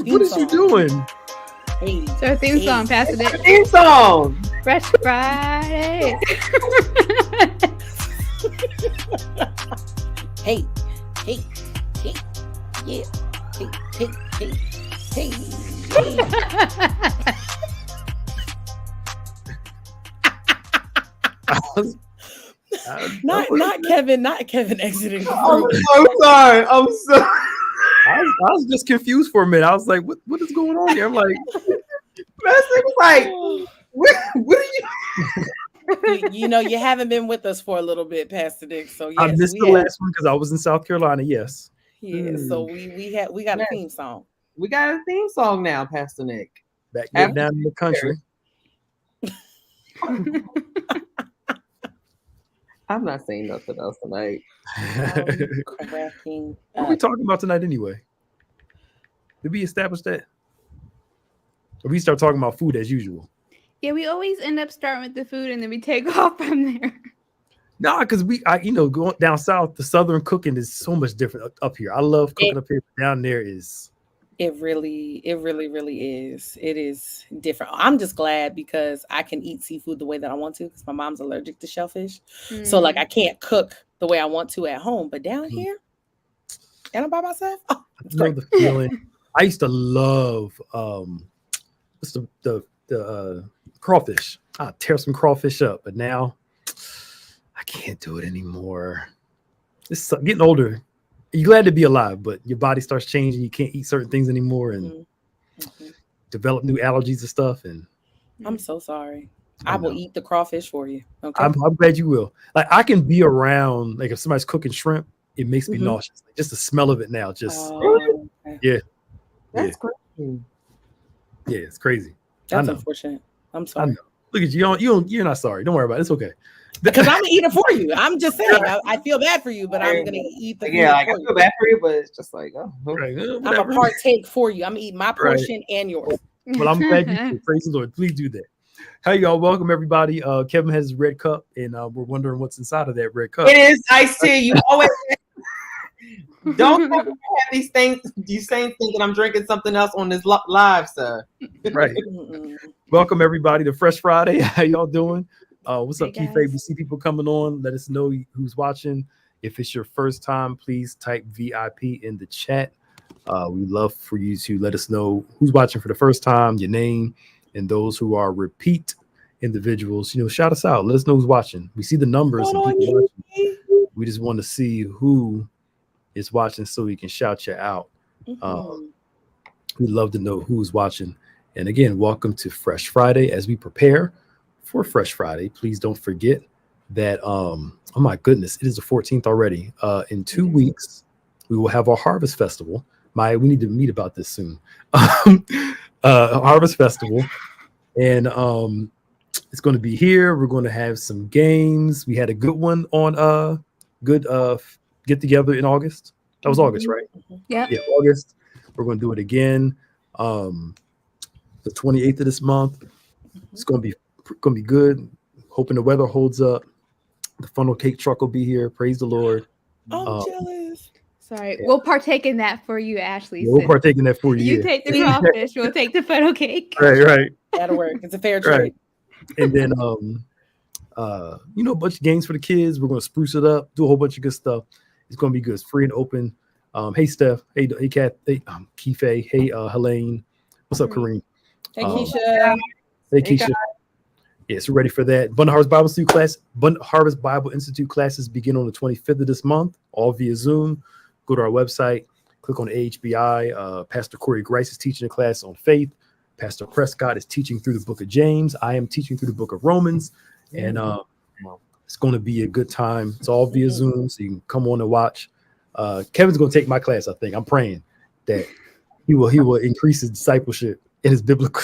What is you doing? Hey, It's our theme song, Pastor Dick. Theme song. Fresh Friday. hey, yeah, hey. Not Kevin exiting the room. I'm sorry. I was just confused for a minute. I was like, what is going on here? I'm like, Pastor was like, what are you? You haven't been with us for a little bit, Pastor Dick. So yes, I missed the last one because I was in South Carolina. Yes. Yeah. So we got a theme song. We got a theme song now, Pastor Nick. Back down in the country. I'm not saying nothing else tonight. Cracking. What are we talking about tonight anyway? Did we establish that? Or we start talking about food as usual? Yeah, we always end up starting with the food and then we take off from there. No, because going down south, the southern cooking is so much different up here. I love cooking up here, but down there is. It really is. It is different. I'm just glad because I can eat seafood the way that I want to because my mom's allergic to shellfish. So like I can't cook the way I want to at home. But down here, and I'm by myself. Oh, it's great. The feeling. I used to love what's the crawfish. I'd tear some crawfish up, but now I can't do it anymore. It's getting older. You're glad to be alive, but your body starts changing. You can't eat certain things anymore and develop new allergies and stuff. And I'm so sorry. I will eat the crawfish for you. Okay. I'm glad you will. Like I can be around, like if somebody's cooking shrimp, it makes me nauseous. Like, just the smell of it now. Just yeah. That's crazy. Yeah, it's crazy. That's unfortunate. I'm sorry. I know. Look at you. You're not sorry. Don't worry about it. It's okay. Because I'm gonna eat it for you. I'm just saying. I feel bad for you, but I'm gonna eat the food. Yeah, like I feel bad for you, but it's just like, oh, right. I'm gonna partake for you. I'm gonna eat my portion and yours. Well, I'm glad you did. Praise the Lord. Please do that. Hey, y'all. Welcome, everybody. Kevin has his red cup, and we're wondering what's inside of that red cup. It is iced tea. You always don't have these things. You saying thinking I'm drinking something else on this live, sir. Right. Welcome, everybody, to Fr3sh Friday. How y'all doing? What's up, Keith? We see people coming on. Let us know who's watching. If it's your first time, please type VIP in the chat. We'd love for you to let us know who's watching for the first time, your name, and those who are repeat individuals. Shout us out. Let us know who's watching. We see the numbers. And people watching. We just want to see who is watching so we can shout you out. We'd love to know who's watching. And again, welcome to Fr3sh Friday as we prepare for Fr3sh Friday. Please don't forget that oh my goodness, it is the 14th already. In 2 weeks we will have our harvest festival. We need to meet about this soon. Harvest festival, and it's going to be here. We're going to have some games. We had a good one on get together in August. That was August, right? Yeah, August. We're going to do it again the 28th of this month. It's going to be good. Hoping the weather holds up. The funnel cake truck will be here. Praise the Lord. I'm jealous. Sorry, we'll partake in that for you, Ashley. We'll partake in that for you. You take the crawfish. We'll take the funnel cake. Right. That'll work. It's a fair trade. Right. And then a bunch of games for the kids. We're going to spruce it up. Do a whole bunch of good stuff. It's going to be good. It's free and open. Hey Steph. Hey Kat. Hey Kifei. Hey Helene. What's up, Kareem? Hey Keisha. Hey Keisha. Yes, we're ready for that. Abundant Harvest Bible Institute classes begin on the 25th of this month, all via Zoom. Go to our website, click on AHBI. Pastor Corey Grice is teaching a class on faith. Pastor Prescott is teaching through the book of James. I am teaching through the book of Romans. And it's going to be a good time. It's all via Zoom, so you can come on and watch. Kevin's going to take my class, I think. I'm praying that he will increase his discipleship in his biblical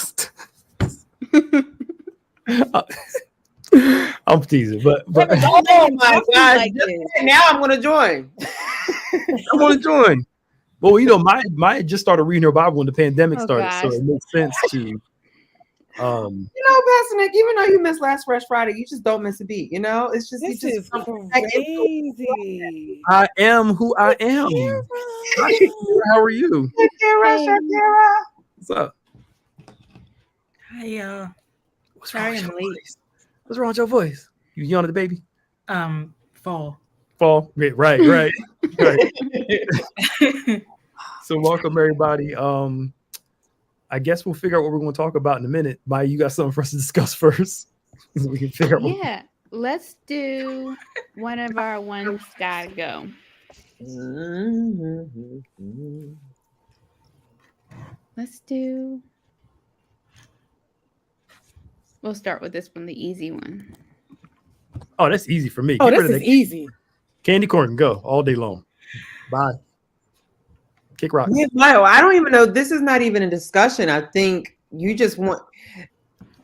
I'm teasing, but oh my God! Now I'm going to join. I want to join. Well, Maya just started reading her Bible when the pandemic started, so it makes sense to. Pastor Nick, even though you missed last Fr3sh Friday, you just don't miss a beat. It's just this is crazy. I am who I am. Hi, Shakira, how are you? Shakira. What's up? Hi, y'all. What's Sorry wrong with I'm your late. voice? What's wrong with your voice? You yawning at the baby? Fall. Right. So welcome everybody. I guess we'll figure out what we're going to talk about in a minute. Maya, you got something for us to discuss first? So we can figure out. Yeah, let's do one of our ones gotta go. Let's do. We'll start with this one, the easy one. Oh, that's easy for me. Oh, Get this rid of is that. easy. Candy corn can go all day long. Bye. Kick rocks. Yeah, Milo, I don't even know. This is not even a discussion. I think you just want.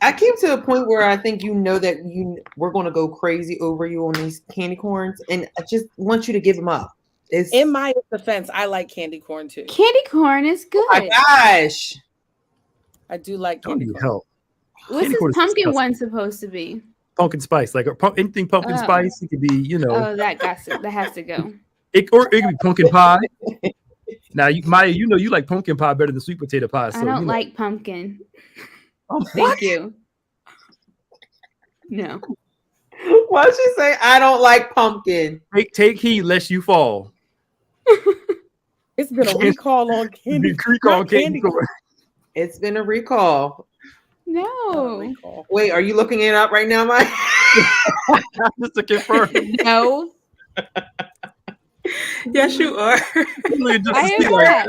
I came to a point where I think that we're going to go crazy over you on these candy corns, and I just want you to give them up. In my defense, I like candy corn too. Candy corn is good. Oh my gosh. I do like I don't candy need corn. help. What's Candy this corn is pumpkin disgusting. one supposed to be? Pumpkin spice, like anything pumpkin Oh. spice. It could be, Oh, that has to go. it could be pumpkin pie. Now, Maya, you like pumpkin pie better than sweet potato pie. So I don't like pumpkin. Oh, Thank you. No. Why'd she say I don't like pumpkin? Take heed lest you fall. It's been a recall on candy. Candy corn. It's been a recall. No. Recall. Wait, are you looking it up right now, Mike? Just to confirm. No. Yes, you are. I am not.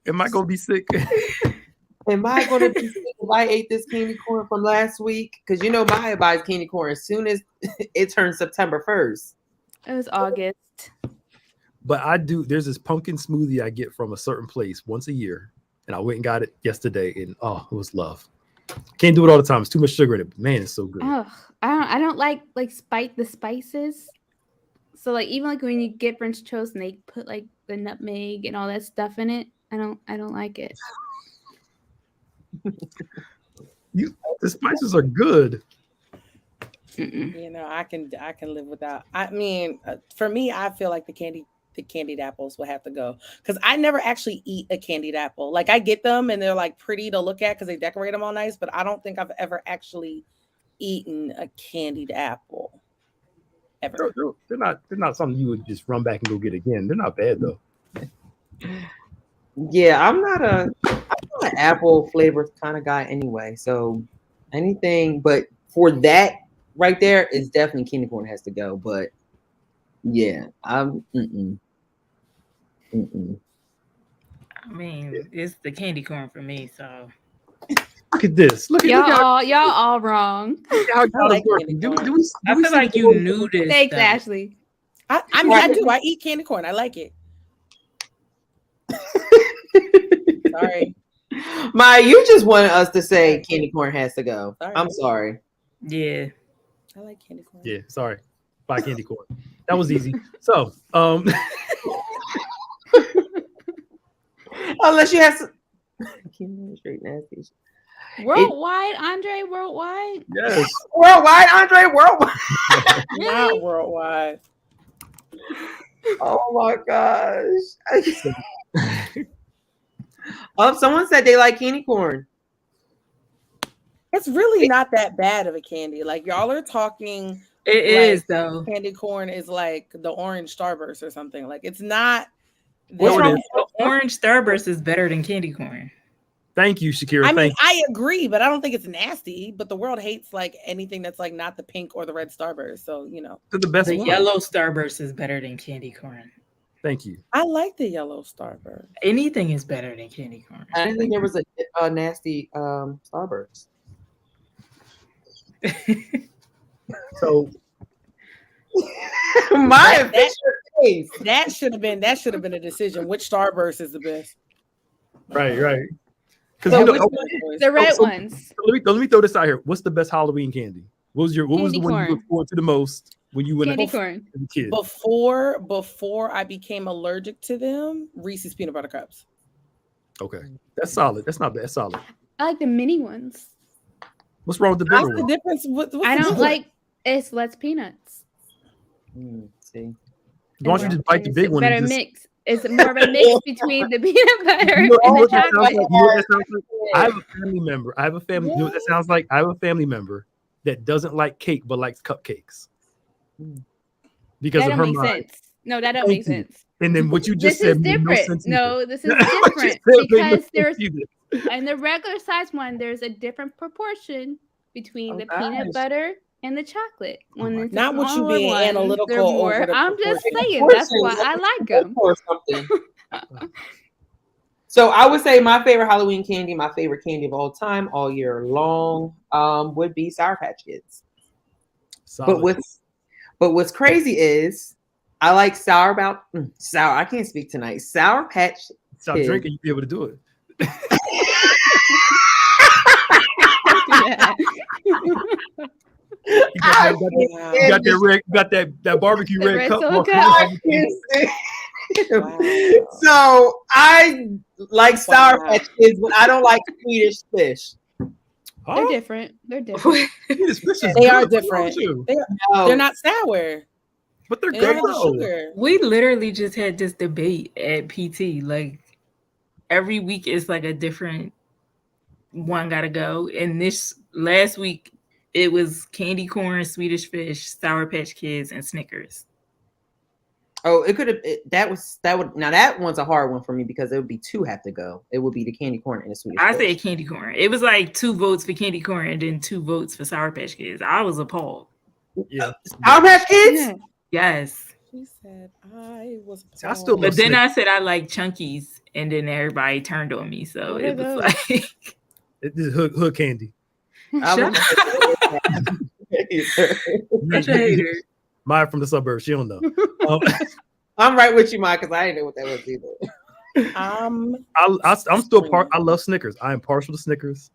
Am I gonna be sick? Am I going to be sick if I ate this candy corn from last week? Because Maya buys candy corn as soon as it turns September 1st. It was August. But I do. There's this pumpkin smoothie I get from a certain place once a year, and I went and got it yesterday, and it was love. Can't do it all the time. It's too much sugar in it. But man, it's so good. Oh, I don't like the spices. So like even like when you get French toast and they put like the nutmeg and all that stuff in it, I don't like it. The spices are good. Mm-mm. I can live without. I mean, for me, I feel like the candied apples will have to go because I never actually eat a candied apple. Like I get them and they're like pretty to look at because they decorate them all nice, but I don't think I've ever actually eaten a candied apple. Ever. They're not something you would just run back and go get again. They're not bad though. Yeah, I'm not an apple flavored kind of guy anyway. So anything, but for that right there is definitely candy corn has to go. But yeah, I'm. I mean, it's the candy corn for me, so. Look at this. Look at Y'all all wrong. how I like working. candy corn. I feel like you knew this. Thanks, though. Ashley. I mean, I do. I eat candy corn. I like it. Sorry. Maya, you just wanted us to say candy corn has to go. Sorry. I'm sorry. Yeah. I like candy corn. Yeah, sorry. Buy candy corn. That was easy. So, Unless you have some straight nasty. Worldwide, Andre, worldwide. yes. Worldwide, Andre, worldwide. Not worldwide. Oh my gosh. Someone said they like candy corn. It's really not that bad of a candy. Like y'all are talking. It is though. Candy corn is like the orange Starburst or something. Like it's not. What's wrong? Orange Starburst is better than candy corn. Thank you, Shakira. I mean, I agree, but I don't think it's nasty. But the world hates like anything that's like not the pink or the red Starburst. So They're the best The one. yellow Starburst is better than candy corn. Thank you. I like the yellow Starburst. Anything is better than candy corn. I didn't think there was a nasty Starburst. So My face. That should have been a decision. Which Starburst is the best? right. Because So The red ones. let me throw this out here. What's the best Halloween candy? What was the one you looked forward to the most when you went Candy corn. as a kid? Before I became allergic to them, Reese's peanut butter cups. Okay, that's solid. That's not bad. That's solid. I like the mini ones. What's wrong with the bigger What's the one? difference? What's I the don't difference? like it's less peanuts. See. Why don't you just bite the big It's a one? better And just, mix. It's more of a mix between the peanut butter you know, and the what that sounds chocolate. like? You know what that sounds like? I have a family member. You know what that sounds like? I have a family member that doesn't like cake but likes cupcakes because That of don't her make mind. sense. No, that don't make Thank you. sense. And then what you just This said is made no different. sense No, either. this is What you different said made no because sense there's either. in the regular size one, there's a different proportion between the peanut butter and the chocolate. When it's Not with you smaller being ones, analytical they're more. over the I'm just proportion. saying that's why I like them. Or something. So I would say my favorite Halloween candy, my favorite candy of all time, all year long, would be Sour Patch Kids. Solid. But what's crazy is I like sour. I can't speak tonight. Sour Patch. Stop drinking, you'll be able to do it. You got that barbecue red cup. So I like Sour Patch Kids, but I don't like Swedish fish. They're different. They're different. They are different. They're not sour. But they're good though. Sugar. We literally just had this debate at PT. Like every week is like a different one gotta go. And this last week it was candy corn, Swedish fish, Sour Patch Kids, and Snickers. Oh, it could have. Now that one's a hard one for me because it would be two have to go. It would be the candy corn and the Swedish I fish. said candy corn. It was like 2 votes for candy corn and then 2 votes for Sour Patch Kids. I was appalled. Yeah, Sour Patch Kids. Yes. She said I was. But then I said I like Chunkies, and then everybody turned on me. So it was like this is hood candy. Maya from the suburbs. She don't know. I'm right with you, Maya, because I didn't know what that was either. I'm still I love Snickers. I am partial to Snickers.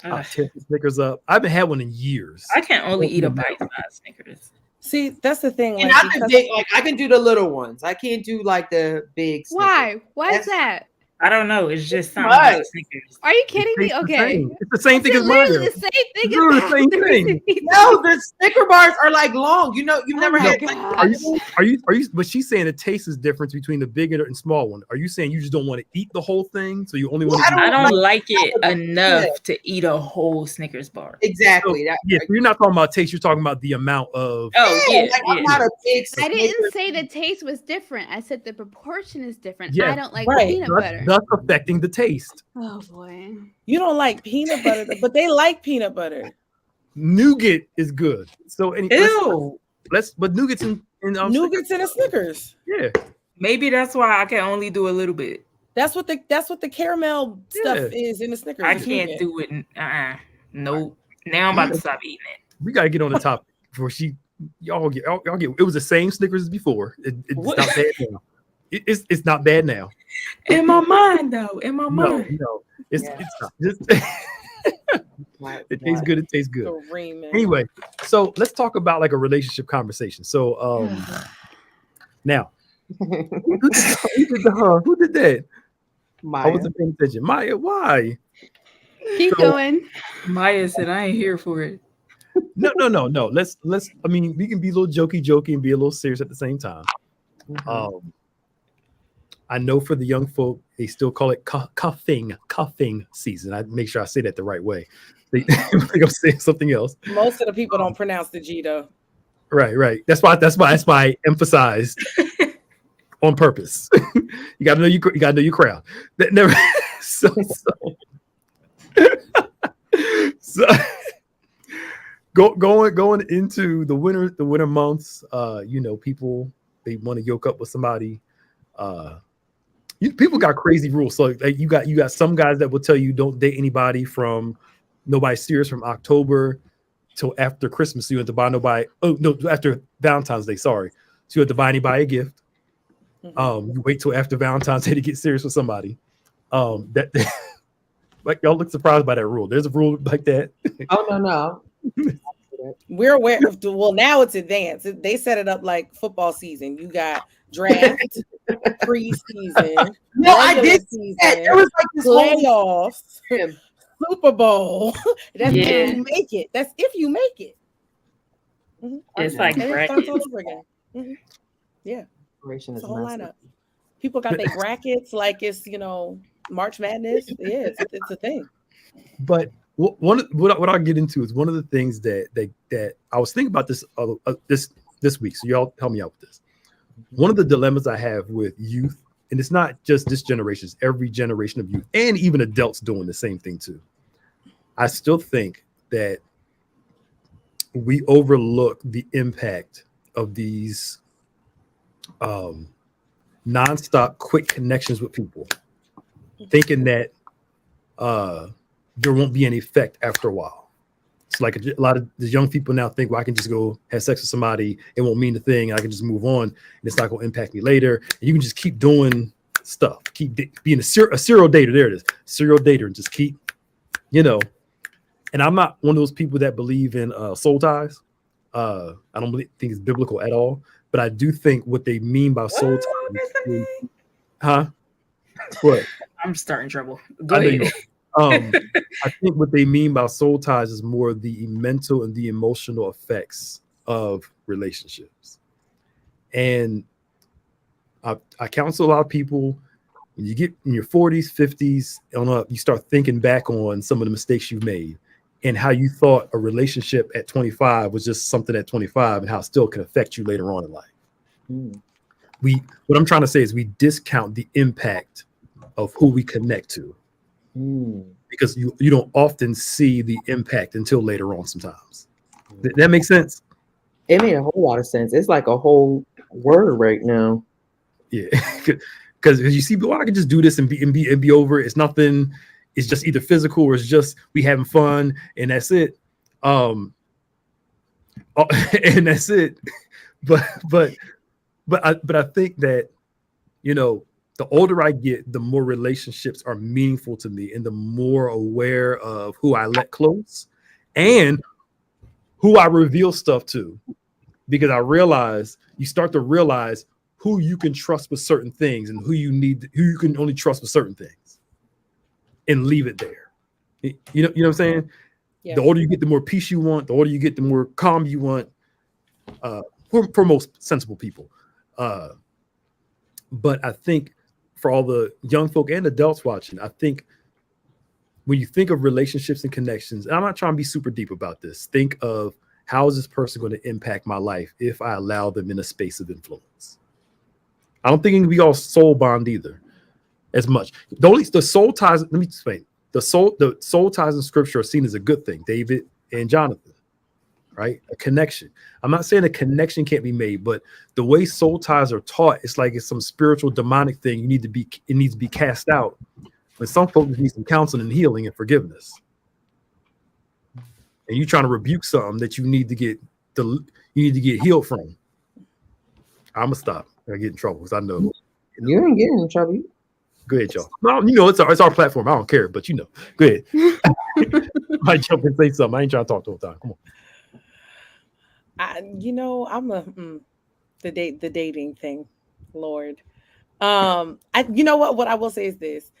I tear Snickers up. I haven't had one in years. I can only eat a bite of Snickers. See, that's the thing. And not the big, like I can do the little ones. I can't do like the big. Snickers. Why? Why is that? I don't know. It's just something like Snickers. Are you kidding me? Okay. It's the same thing as mine. The same thing. The same thing. No, the Snicker bars are like long. You know, you've never had. Are you? But she's saying the taste is different between the big and small one. Are you saying you just don't want to eat the whole thing, so you only want to? I don't like it enough to eat a whole Snickers bar. Exactly. So, you're not talking about taste. You're talking about the amount of. Oh yeah. I'm not a big. I didn't say the taste was different. I said the proportion is different. Yeah, I don't like peanut butter. Thus affecting the taste. Oh boy. You don't like peanut butter, but they like peanut butter. Nougat is good. So but nougat's in nougats in a Snickers. Yeah. Maybe that's why I can only do a little bit. That's what the caramel stuff is in the Snickers. I can't do it. Nope. Now I'm about to stop eating it. We gotta get on the topic before y'all get. It was the same Snickers as before. It's not bad now. It's not bad now. In my mind, though. In my mind. No. It's not. It tastes good. It tastes good. Anyway, so let's talk about like a relationship conversation. So now who did that? Maya. I wasn't paying attention. Maya, why? Keep going. Maya said I ain't here for it. No. Let's I mean, we can be a little jokey and be a little serious at the same time. Mm-hmm. I know for the young folk, they still call it cuffing season. I make sure I say that the right way. They think I'm saying something else. Most of the people don't pronounce the G though. Right. That's why I emphasized on purpose. You gotta know your crowd. That never so going into the winter months, people they want to yoke up with somebody. People got crazy rules. So like you got some guys that will tell you don't date anybody from nobody serious from October till after Christmas. So you have to buy nobody. Oh no, after Valentine's Day. Sorry. So you have to buy anybody a gift. You wait till after Valentine's Day to get serious with somebody. That like y'all look surprised by that rule. There's a rule like that. Oh no. We're aware of. Well, now it's advanced. They set it up like football season. You got draft, preseason. No, I did see that. There was like this playoffs, Super Bowl. That's if you make it. That's if you make it. It's like starts all over again. Yeah. Generation It's is a whole messy. lineup. People got their brackets like it's March Madness. Yeah, it's a thing. But what I'll get into is one of the things that I was thinking about this week. So y'all help me out with this. One of the dilemmas I have with youth, and it's not just this generation, it's every generation of youth, and even adults doing the same thing too. I still think that we overlook the impact of these nonstop quick connections with people, thinking that there won't be any effect after a while. It's like a lot of the young people now think, well, I can just go have sex with somebody, it won't mean a thing, I can just move on, and it's not going to impact me later. And you can just keep doing stuff, keep being a serial dater. There it is, serial dater, and just keep, And I'm not one of those people that believe in soul ties. I don't think it's biblical at all. But I do think what they mean by soul ties, huh? What? I'm starting trouble. Go ahead. I think what they mean by soul ties is more the mental and the emotional effects of relationships. And I counsel a lot of people. When you get in your 40s, 50s, on up, you start thinking back on some of the mistakes you've made and how you thought a relationship at 25 was just something at 25 and how it still can affect you later on in life. What I'm trying to say is we discount the impact of who we connect to because you don't often see the impact until later on sometimes. That makes sense? It made a whole lot of sense. It's like a whole word right now. Yeah. Because you see, well, I can just do this and be over. It's nothing. It's just either physical or it's just we having fun and that's it. And that's it. But I think that the older I get, the more relationships are meaningful to me, and the more aware of who I let close and who I reveal stuff to, because you start to realize who you can trust with certain things and who you can only trust with certain things, and leave it there. You know what I'm saying? Yeah. The older you get, the more peace you want. The older you get, the more calm you want. For most sensible people. But I think for all the young folk and adults watching, I think when you think of relationships and connections, and I'm not trying to be super deep about this, think of how is this person going to impact my life if I allow them in a space of influence. I don't think it can be all soul bond either as much. The soul ties, let me explain. The soul ties in scripture are seen as a good thing, David and Jonathan, right? A connection. I'm not saying a connection can't be made, but the way soul ties are taught, it's like it's some spiritual demonic thing. It needs to be cast out. But some folks need some counseling and healing and forgiveness. And you're trying to rebuke something that you need to get healed from. I'm gonna stop. I get in trouble because I know you ain't getting in trouble. Go ahead, y'all. No, it's our platform. I don't care, but go ahead. I might jump and say something. I ain't trying to talk the whole time. Come on. The dating thing, Lord. What I will say is this.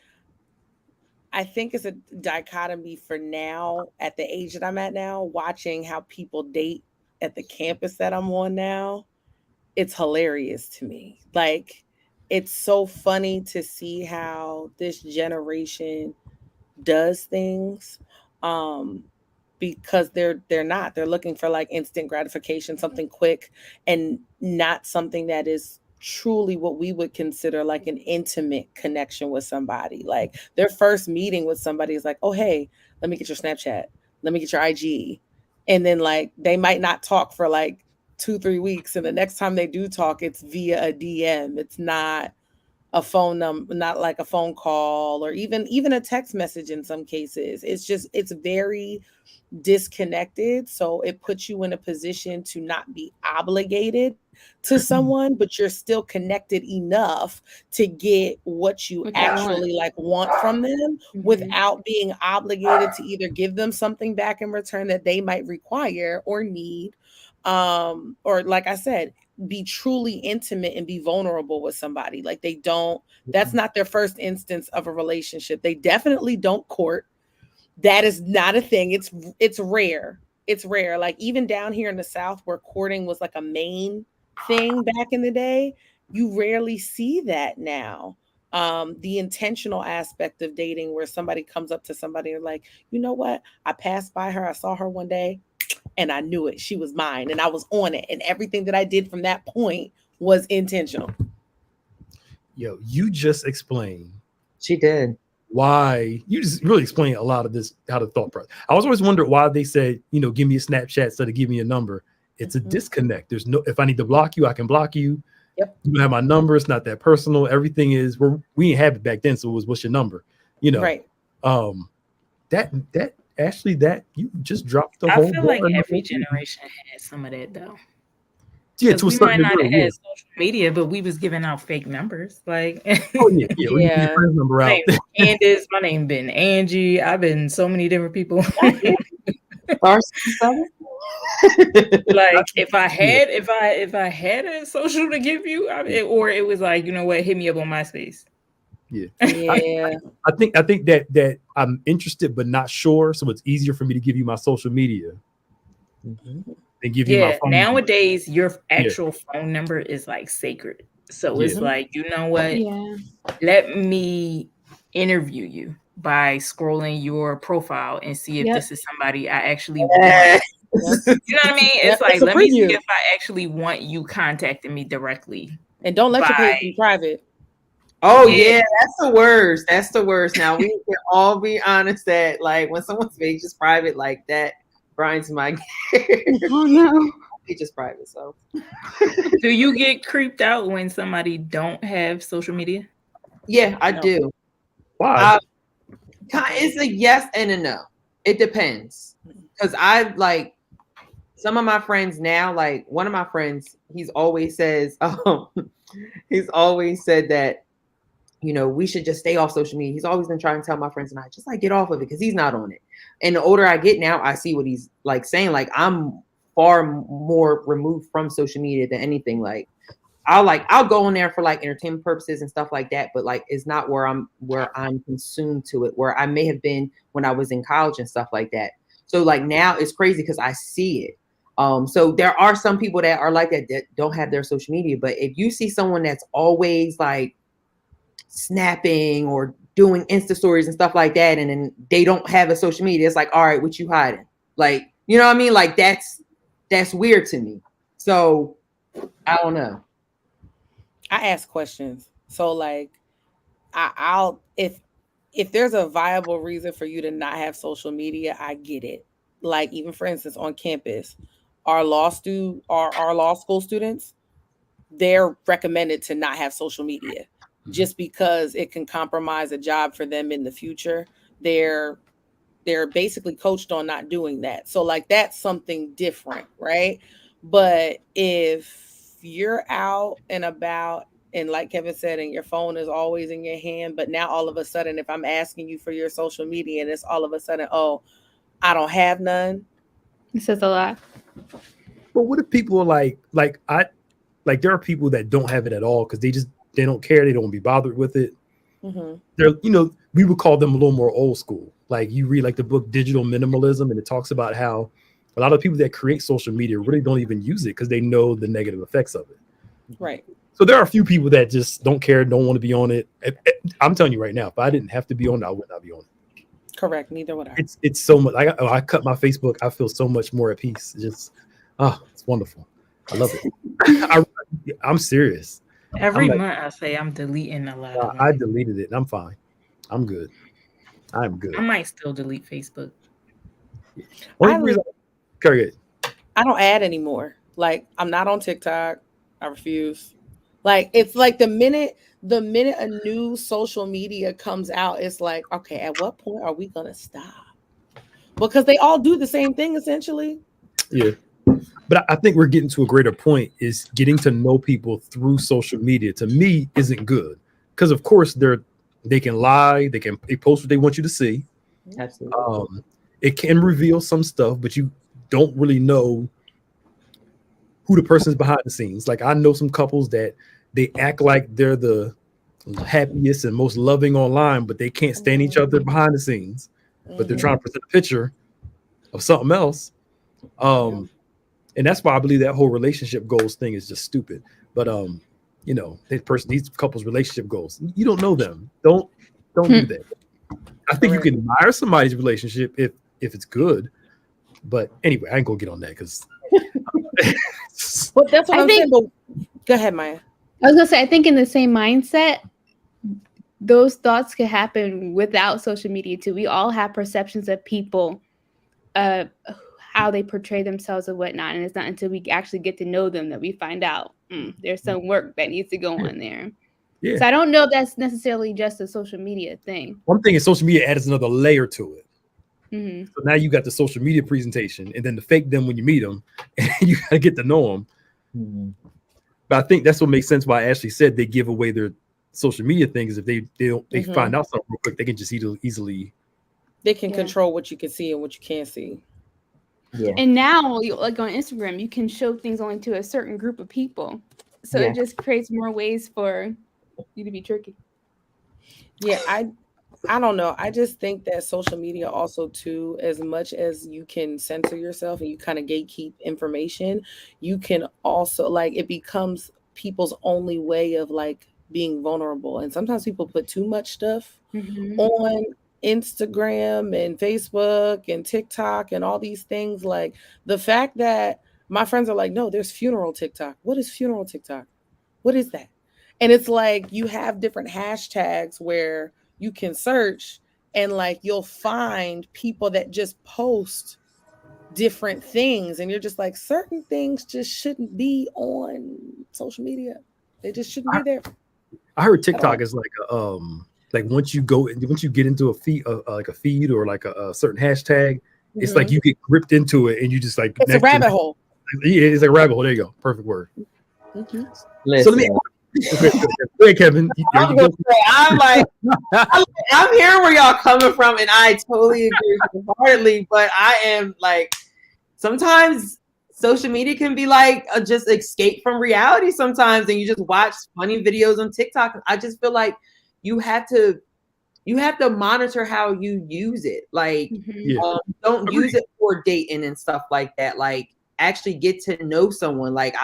I think it's a dichotomy for now at the age that I'm at now, watching how people date at the campus that I'm on now. It's hilarious to me. Like, it's so funny to see how this generation does things. Because they're looking for like instant gratification, something quick, and not something that is truly what we would consider like an intimate connection with somebody. Like their first meeting with somebody is like, oh, hey, let me get your Snapchat. Let me get your IG. And then like, they might not talk for like 2-3 weeks. And the next time they do talk, it's via a DM. It's not a phone number, not like a phone call or even a text message in some cases. It's very disconnected. So it puts you in a position to not be obligated to someone, but you're still connected enough to get what you actually want from them without being obligated to either give them something back in return that they might require or need. Or like I said, be truly intimate and be vulnerable with somebody. Like that's not their first instance of a relationship. They definitely don't court. That is not a thing. It's rare. It's rare. Like even down here in the South where courting was like a main thing back in the day, you rarely see that now. The intentional aspect of dating where somebody comes up to somebody and like, you know what? I passed by her. I saw her one day and I knew it. She was mine and I was on it. And everything that I did from that point was intentional. Yo, you just explained. She did. Why you just really explain a lot of this, how the thought process. I was always wondering why they said, give me a Snapchat instead of give me a number. It's a disconnect. There's no, if I need to block you, I can block you. Yep. You don't have my number. It's not that personal. Everything is, we didn't have it back then. So it was, what's your number? Right. That Ashley, that you just dropped the I whole. feel like every generation had some of that though. Yeah, to a we certain might not degree. have had social media, but we was giving out fake numbers. Like, Oh yeah, we give your friend's number out. Candace, my name been Angie. I've been so many different people. Like if I had a social to give you, or it was like, you know what, hit me up on MySpace. Yeah. I think that I'm interested but not sure, so it's easier for me to give you my social media than give you my phone nowadays number. Your actual phone number is like sacred. So it's like, you know what? Yeah. Let me interview you by scrolling your profile and see if this is somebody I actually want. You know what I mean? It's like, let me see if I actually want you contacting me directly. And don't let your page be private. Oh yeah, that's the worst. That's the worst. Now we can all be honest that like when someone's page is private like that, grinds my gears. Oh no. Page is private, so. Do you get creeped out when somebody don't have social media? Yeah, I do. Why? It's a yes and a no. It depends. Because I like some of my friends now, like one of my friends, he's always said that, we should just stay off social media. He's always been trying to tell my friends and I just like get off of it because he's not on it. And the older I get now, I see what he's like saying. Like I'm far more removed from social media than anything. Like I'll go on there for like entertainment purposes and stuff like that, but like it's not where I'm consumed to it, where I may have been when I was in college and stuff like that. So like now it's crazy because I see it. So there are some people that are like that don't have their social media, but if you see someone that's always like snapping or doing Insta stories and stuff like that, and then they don't have a social media, it's like, all right, what you hiding? Like, you know what I mean? Like that's weird to me. So I don't know. I ask questions. So like I'll if there's a viable reason for you to not have social media, I get it. Like even for instance on campus, our law school students, they're recommended to not have social media just because it can compromise a job for them in the future. They're basically coached on not doing that. So like that's something different, right? But if you're out and about and like Kevin said, and your phone is always in your hand, but now all of a sudden, if I'm asking you for your social media and it's all of a sudden, oh, I don't have none. It says a lot. But what if people are like there are people that don't have it at all because they don't care, they don't want to be bothered with it. Mm-hmm. They're, we would call them a little more old school. Like you read like the book Digital Minimalism, and it talks about how a lot of people that create social media really don't even use it because they know the negative effects of it. Right. So there are a few people that just don't care, don't want to be on it. I'm telling you right now, if I didn't have to be on it, I would not be on it. Correct. Neither would I. It's so much. I cut my Facebook. I feel so much more at peace. It's wonderful. I love it. I'm serious. Every month I say I'm deleting a lot of them. I deleted it and I'm fine. I'm good. I'm good. I might still delete Facebook. I don't add anymore. Like I'm not on TikTok. I refuse. Like it's like the minute a new social media comes out, it's like, okay, at what point are we gonna stop? Because they all do the same thing essentially. Yeah. But I think we're getting to a greater point is getting to know people through social media to me isn't good. Because of course they can lie, they post what they want you to see. Absolutely. It can reveal some stuff, but you don't really know who the person's behind the scenes. Like I know some couples that they act like they're the happiest and most loving online, but they can't stand each other behind the scenes. But they're trying to present a picture of something else. And that's why I believe that whole relationship goals thing is just stupid. But you know, these couples' relationship goals. You don't know them. Don't do that. I think you can admire somebody's relationship if it's good. But anyway, I ain't gonna get on that because. Well, that's what I'm saying. But go ahead, Maya. I was gonna say, I think in the same mindset, those thoughts could happen without social media too. We all have perceptions of people, how they portray themselves and whatnot, and it's not until we actually get to know them that we find out there's some work that needs to go on there. Yeah. So I don't know if that's necessarily just a social media thing. One thing is social media adds another layer to it. Mm-hmm. So now you got the social media presentation, and then the fake them when you meet them, and you gotta get to know them. Mm-hmm. But I think that's what makes sense why Ashley said they give away their social media things. If they find out something real quick, they can just easily. They can control what you can see and what you can't see. Yeah. And now, like on Instagram, you can show things only to a certain group of people. So it just creates more ways for you to be tricky. Yeah, I don't know. I just think that social media also too, as much as you can censor yourself and you kind of gatekeep information, you can also like it becomes people's only way of like being vulnerable. And sometimes people put too much stuff on Instagram and Facebook and TikTok and all these things. Like the fact that my friends are like, no, there's funeral TikTok. What is funeral TikTok? What is that? And it's like you have different hashtags where you can search and like you'll find people that just post different things. And you're just like, certain things just shouldn't be on social media. They just shouldn't be there. I heard TikTok is like once you get into a feed, like a feed or like a certain hashtag, it's like you get gripped into it and you just like it's a rabbit hole. Yeah, it's like a rabbit hole. There you go. Perfect word. Mm-hmm. So let me. Go ahead, Kevin. I'm like, I'm hearing where y'all coming from, and I totally agree wholeheartedly. But I am like, sometimes social media can be like a just escape from reality sometimes, and you just watch funny videos on TikTok. I just feel like you have to monitor how you use it. Like, don't use it for dating and stuff like that. Like, actually get to know someone. Like,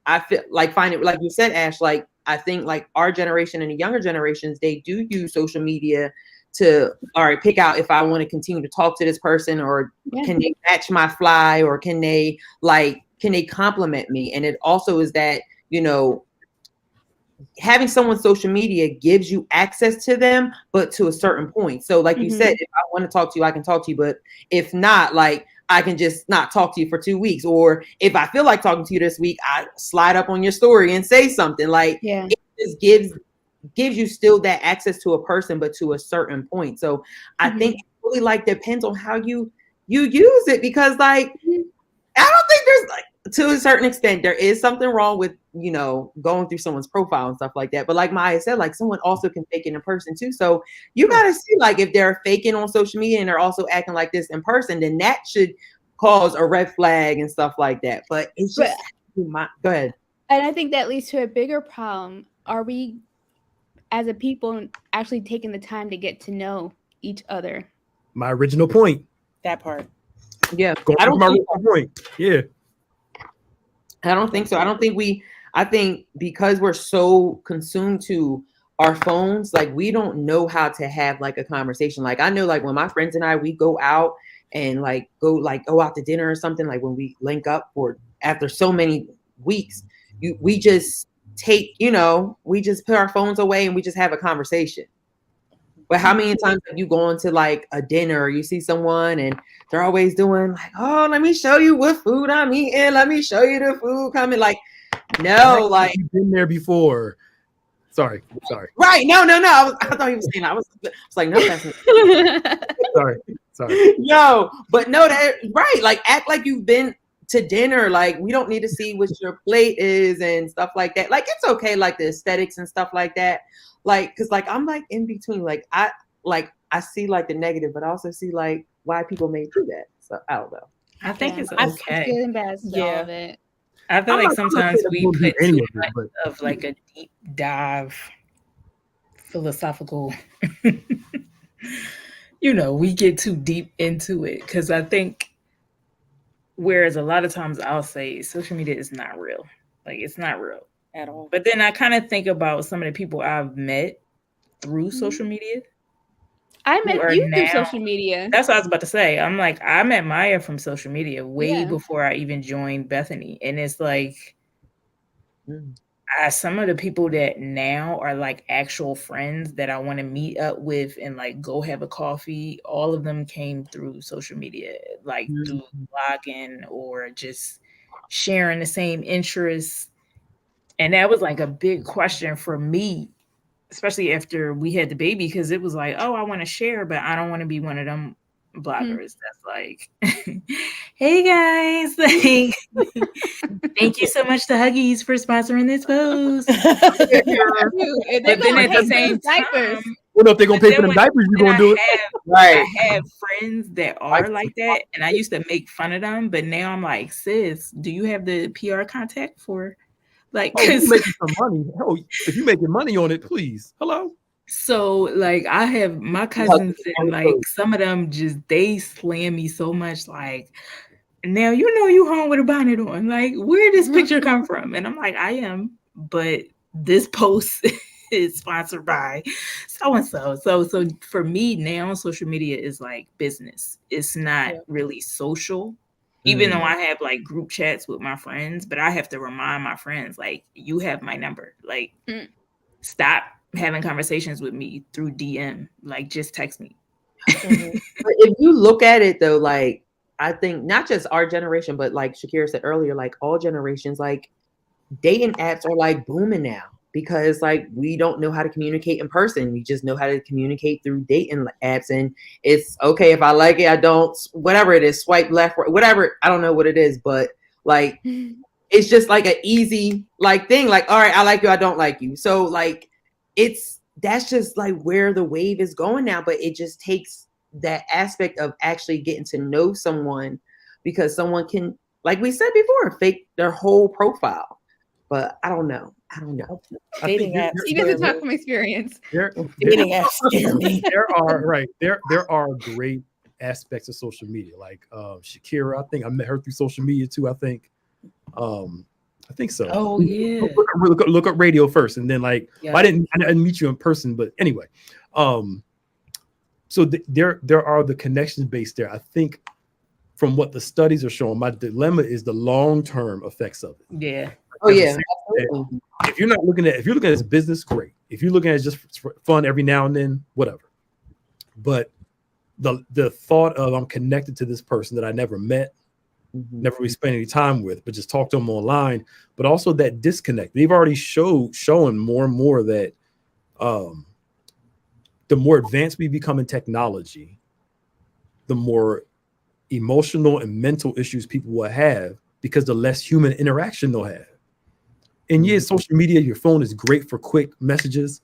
I feel like find it, like you said, Ash, like, I think like our generation and the younger generations, they do use social media to, all right, pick out if I want to continue to talk to this person, or can they match my fly, or can they compliment me? And it also is that, you know, having someone's social media gives you access to them, but to a certain point. So like you said, if I want to talk to you, I can talk to you, but if not, like, I can just not talk to you for 2 weeks. Or if I feel like talking to you this week, I slide up on your story and say something. Like, it just gives you still that access to a person, but to a certain point. So I think it really like depends on how you use it, because like, I don't think there's like, to a certain extent, there is something wrong with, you know, going through someone's profile and stuff like that. But like Maya said, like, someone also can fake it in person too. So you got to see, like, if they're faking on social media and they're also acting like this in person, then that should cause a red flag and stuff like that. But it's just, go ahead. And I think that leads to a bigger problem. Are we, as a people, actually taking the time to get to know each other? My original point. That part. Yeah. I don't my original point. Yeah. I don't think so. I think because we're so consumed to our phones, like, we don't know how to have like a conversation. Like, I know, like, when my friends and I, we go out and like go out to dinner or something, like when we link up, or after so many weeks, we just take, you know, we just put our phones away and we just have a conversation. But how many times have you gone to like a dinner, or you see someone and they're always doing like, oh, let me show you what food I'm eating. Let me show you the food coming. Like, no, like, you've been there before. Sorry. Right. No. I thought he was saying, I was like, no, that's not. Sorry. No, but no, that right. Like, act like you've been to dinner. Like, we don't need to see what your plate is and stuff like that. Like, it's okay, like the aesthetics and stuff like that. Like, cause like I'm like in between. Like, I see like the negative, but I also see like why people may do that. So I don't know. I think it's okay. It's good and bad. All of it. I feel like sometimes we put too much of like a deep dive philosophical, you know, we get too deep into it. Cause I think, whereas a lot of times I'll say social media is not real. Like, it's not real. at all. But then I kind of think about some of the people I've met through social media. I met you through social media. That's what I was about to say. I'm like, I met Maya from social media way before I even joined Bethany. And it's like, some of the people that now are like actual friends that I want to meet up with and like go have a coffee, all of them came through social media, like through blogging or just sharing the same interests. And that was like a big question for me, especially after we had the baby, because it was like, oh, I want to share, but I don't want to be one of them bloggers that's like, hey guys, like, thank you so much to Huggies for sponsoring this post. But then at the same time, well, if they're gonna pay for them diapers, you're gonna do it. Right. I have friends that are like that, and I used to make fun of them, but now I'm like, sis, do you have the PR contact for? Like, you're making some money. Oh, if you're making money on it, please. Hello. So, like, I have my cousins, and like some of them they slam me so much. Like, now you know you home with a bonnet on. Like, where did this picture come from? And I'm like, I am, but this post is sponsored by so and so. So for me now, social media is like business. It's not really social. Even though I have like group chats with my friends, but I have to remind my friends, like, you have my number. Like, stop having conversations with me through DM. Like, just text me. But if you look at it though, like, I think not just our generation, but like Shakira said earlier, like all generations, like dating apps are like booming now. Because like we don't know how to communicate in person. We just know how to communicate through dating apps. And it's okay if I like it, I don't, whatever it is, swipe left, whatever. I don't know what it is, but like it's just like an easy like thing. Like, all right, I like you, I don't like you. So like that's just like where the wave is going now. But it just takes that aspect of actually getting to know someone, because someone can, like we said before, fake their whole profile. But I don't know. Dating apps. You get to talk from experience. Dating apps scare me. There are great aspects of social media. Like Shakira, I think I met her through social media too. I think so. Oh yeah. Look up radio first, and then like I didn't meet you in person, but anyway. So there are the connections based there. I think from what the studies are showing, my dilemma is the long-term effects of it. Yeah. Oh yeah. If you're looking at it as business, great. If you're looking at it just for fun every now and then, whatever. But the thought of I'm connected to this person that I never met, never really spent any time with, but just talk to them online. But also that disconnect. They've already showing more and more that the more advanced we become in technology, the more emotional and mental issues people will have, because the less human interaction they'll have. And yes, social media, your phone is great for quick messages,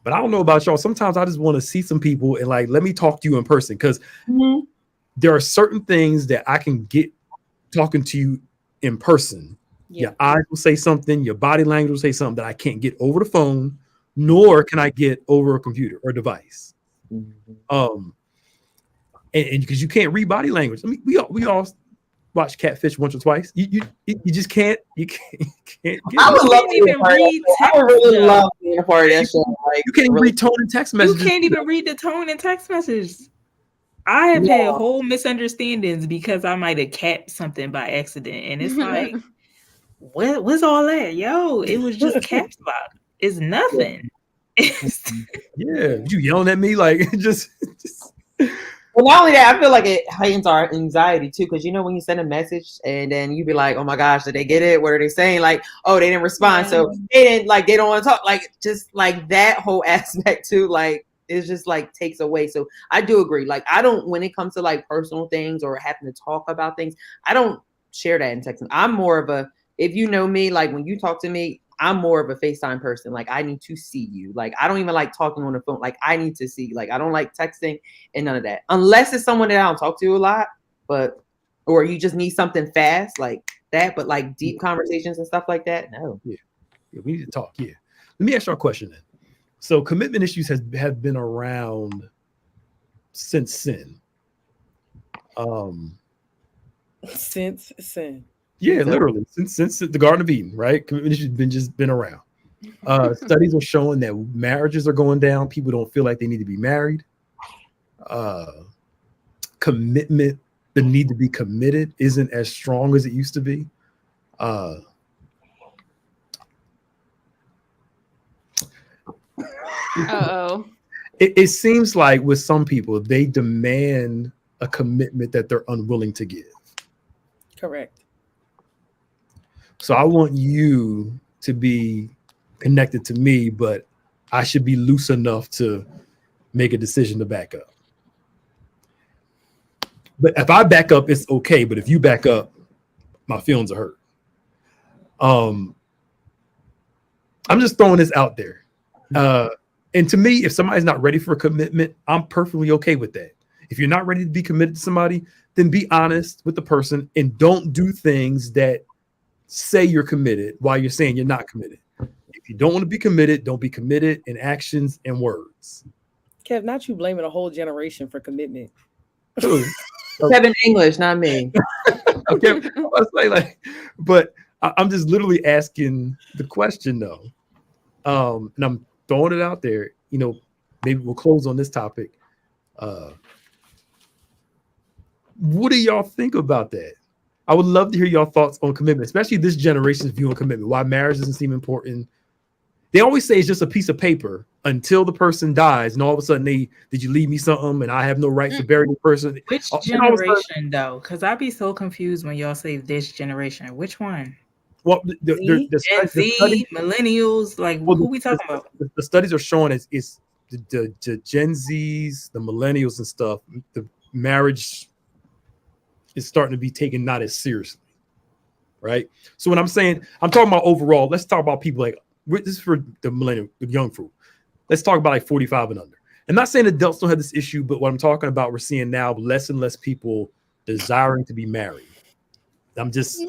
but I don't know about y'all. Sometimes I just want to see some people and like, let me talk to you in person, because there are certain things that I can get talking to you in person. Your eyes will say something, your body language will say something that I can't get over the phone, nor can I get over a computer or device. And because you can't read body language. I mean, we all watch Catfish once or twice. You just can't. You can't. I would love to even read. I would really love being a part of that show. Like, you can't even read tone and text messages. You can't even read the tone and text messages. I have had whole misunderstandings because I might have capped something by accident, and it's like, what's all that? Yo, it was just caps lock. It's nothing. Yeah, you yelling at me like just. Well, not only that, I feel like it heightens our anxiety too, because you know when you send a message and then you be like, "Oh my gosh, did they get it? What are they saying?" Like, "Oh, they didn't respond, so they don't want to talk." Like, just like that whole aspect too, like it's just like takes away. So I do agree. Like, I don't, when it comes to like personal things or having to talk about things, I don't share that in texting. I'm more of a, if you know me, like when you talk to me, I'm more of a FaceTime person. Like, I need to see you. Like, I don't even like talking on the phone. Like, I need to see. Like, I don't like texting and none of that. Unless it's someone that I don't talk to a lot, or you just need something fast like that. But like deep conversations and stuff like that, no. Yeah, we need to talk. Yeah. Let me ask you a question then. So commitment issues have been around since sin. Since sin. Yeah, literally since the Garden of Eden, right? Commitment has been around. Studies are showing that marriages are going down. People don't feel like they need to be married. Commitment, the need to be committed, isn't as strong as it used to be. It seems like with some people, they demand a commitment that they're unwilling to give. Correct. So I want you to be connected to me, but I should be loose enough to make a decision to back up. But if I back up, it's okay. But if you back up, my feelings are hurt. I'm just throwing this out there. And to me, if somebody's not ready for a commitment, I'm perfectly okay with that. If you're not ready to be committed to somebody, then be honest with the person and don't do things that say you're committed while you're saying you're not committed. If you don't want to be committed, don't be committed in actions and words. Kev, not you blaming a whole generation for commitment. Kevin English, not me. Okay, I was like, but I'm just literally asking the question though, and I'm throwing it out there. You know, maybe we'll close on this topic. What do y'all think about that? I would love to hear your thoughts on commitment, especially this generation's view on commitment. Why marriage doesn't seem important. They always say it's just a piece of paper until the person dies, and all of a sudden did you leave me something, and I have no right to bury the person. Which generation though? Because I'd be so confused when y'all say this generation. Which one? Well, Gen Z, millennials, like who we talking about? The studies are showing it's the Gen Zs, the millennials and stuff. The marriage is starting to be taken not as seriously, right? So when I'm saying, I'm talking about overall, let's talk about people like, this is for the millennial, the young fruit. Let's talk about like 45 and under. I'm not saying adults don't have this issue, but what I'm talking about, we're seeing now less and less people desiring to be married. I'm just, I'm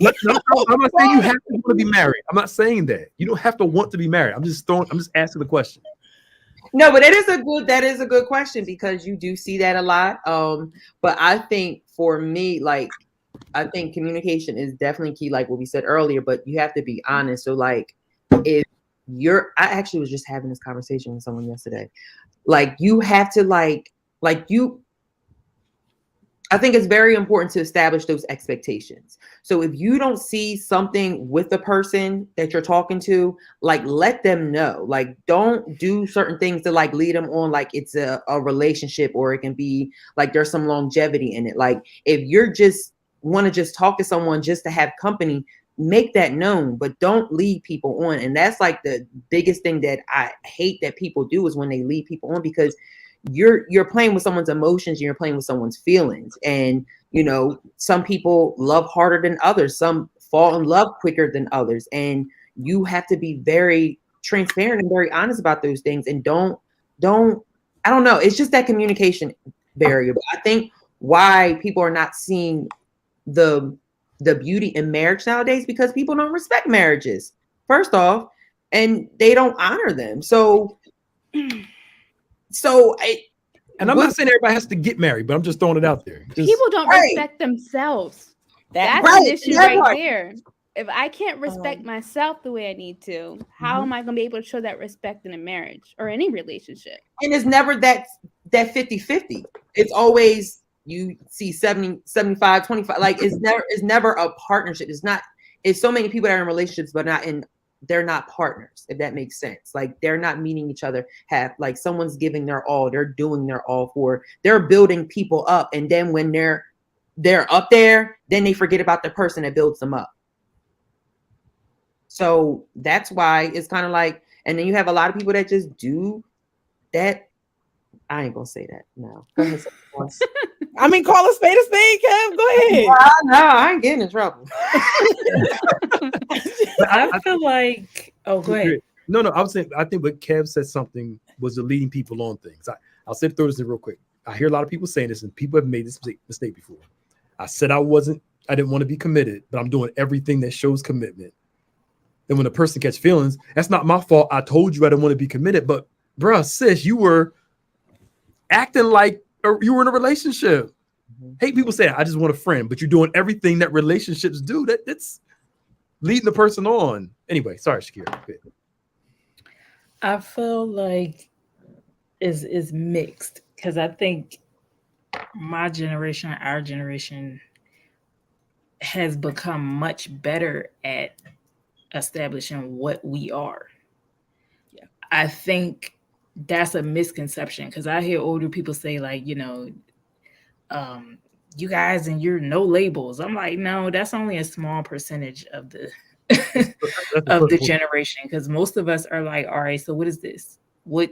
not saying you have to want to be married. I'm not saying that. You don't have to want to be married. I'm just asking the question. No, but that is a good question because you do see that a lot. But I think for me, like, I think communication is definitely key, like what we said earlier, but you have to be honest. So like, I actually was just having this conversation with someone yesterday. Like you have to I think it's very important to establish those expectations. So if you don't see something with the person that you're talking to, like let them know. Like don't do certain things to like lead them on like it's a relationship, or it can be like there's some longevity in it. Like if you're just want to just talk to someone just to have company, make that known, but don't lead people on. And that's like the biggest thing that I hate that people do is when they lead people on, because you're playing with someone's emotions and you're playing with someone's feelings. And you know, some people love harder than others, some fall in love quicker than others, and you have to be very transparent and very honest about those things. And don't I don't know, it's just that communication barrier. But I think why people are not seeing the beauty in marriage nowadays, because people don't respect marriages first off, and they don't honor them. And I'm not saying everybody has to get married, but I'm just throwing it out there. People don't respect themselves. That's an issue right there. If I can't respect myself the way I need to, how am I going to be able to show that respect in a marriage or any relationship? And it's never that 50-50. It's always you see 70, 75, 25. Like it's never a partnership. It's so many people that are in relationships, but they're not partners, if that makes sense. Like they're not meeting each other, like someone's giving their all, they're doing their all they're building people up. And then when they're up there, then they forget about the person that builds them up. So that's why it's kind of like, and then you have a lot of people that just do that. I ain't gonna say that. No. Go ahead. I mean, call a spade, Kev. Go ahead. No, I ain't getting in trouble. I feel like, go ahead. No, I was saying, I think what Kev said something was the leading people on things. I'll say through this real quick. I hear a lot of people saying this, and people have made this mistake before. I said I didn't want to be committed, but I'm doing everything that shows commitment. And when a person catch feelings, that's not my fault. I told you I didn't want to be committed, but bruh, sis, you were acting like you were in a relationship. Hate people say, I just want a friend, but you're doing everything that relationships do. That's leading the person on. Anyway, sorry, Shakira. I feel like is mixed because I think my generation, our generation, has become much better at establishing what we are. Yeah. I think that's a misconception because I hear older people say, like, you know, you guys and you're no labels. I'm like, no, that's only a small percentage of the of the generation because most of us are like, all right, so what is this? What